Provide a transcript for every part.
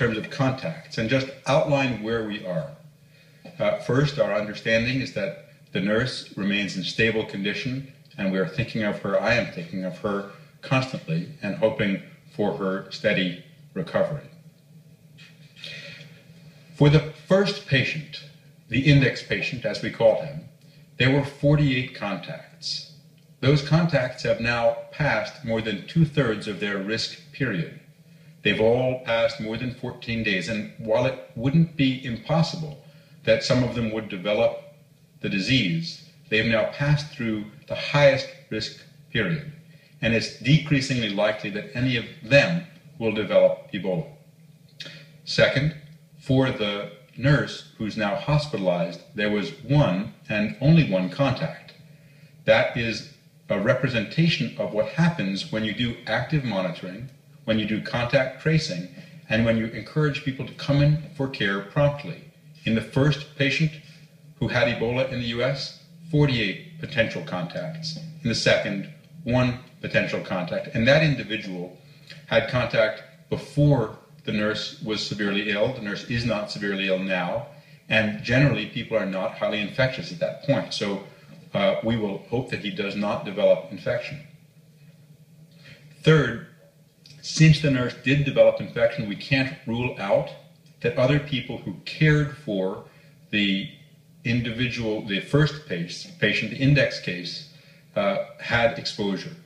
terms of contacts and just outline where we are. First, our understanding is that the nurse remains in stable condition, and we are thinking of her, I am thinking of her constantly and hoping for her steady recovery. For the first patient, the index patient, as we call him, there were 48 contacts. Those contacts have now passed more than 2/3 of their risk period. They've all passed more than 14 days, and while it wouldn't be impossible that some of them would develop the disease, they've now passed through the highest risk period, and it's decreasingly likely that any of them will develop Ebola. Second, for the nurse who's now hospitalized, there was one and only one contact. That is a representation of what happens when you do active monitoring, when you do contact tracing, and when you encourage people to come in for care promptly. In the first patient who had Ebola in the US, 48 potential contacts. In the second, 1 potential contact. And that individual had contact before the nurse was severely ill. The nurse is not severely ill now. And generally, people are not highly infectious at that point. So we will hope that he does not develop infection. Third, since the nurse did develop infection, we can't rule out that other people who cared for the individual, the first patient, the index case, had exposure.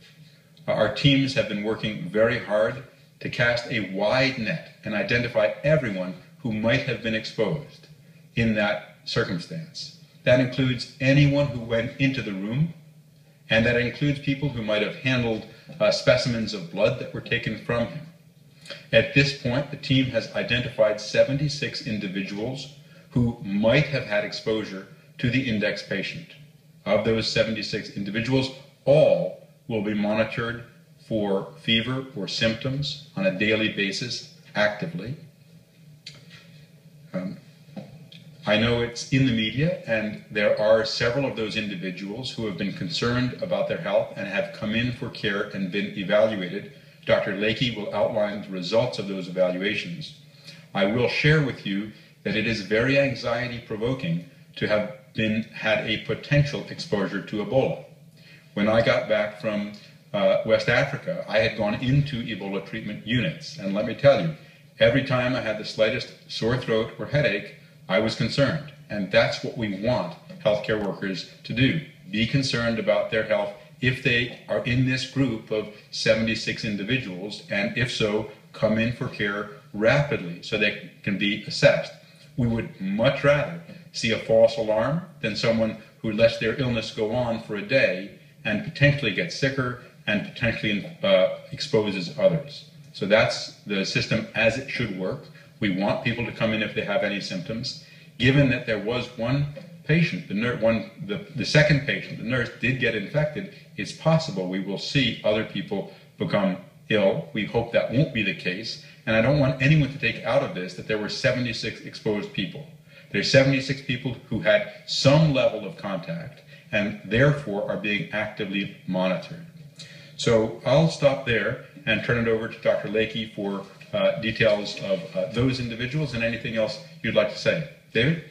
Our teams have been working very hard to cast a wide net and identify everyone who might have been exposed in that circumstance. That includes anyone who went into the room, and that includes people who might have handled specimens of blood that were taken from him. At this point, the team has identified 76 individuals who might have had exposure to the index patient. Of those 76 individuals, all will be monitored for fever or symptoms on a daily basis actively. I know it's in the media, and there are several of those individuals who have been concerned about their health and have come in for care and been evaluated. Dr. Lakey will outline the results of those evaluations. I will share with you that it is very anxiety-provoking to have had a potential exposure to Ebola. When I got back from West Africa, I had gone into Ebola treatment units, and let me tell you, every time I had the slightest sore throat or headache, I was concerned, and that's what we want healthcare workers to do. Be concerned about their health if they are in this group of 76 individuals, and if so, come in for care rapidly so they can be assessed. We would much rather see a false alarm than someone who lets their illness go on for a day and potentially gets sicker and potentially exposes others. So that's the system as it should work. We want people to come in if they have any symptoms. Given that there was one patient, the second patient, the nurse did get infected, it's possible we will see other people become ill. We hope that won't be the case. And I don't want anyone to take out of this that there were 76 exposed people. There's 76 people who had some level of contact and therefore are being actively monitored. So I'll stop there and turn it over to Dr. Lakey for details of those individuals and anything else you'd like to say. David?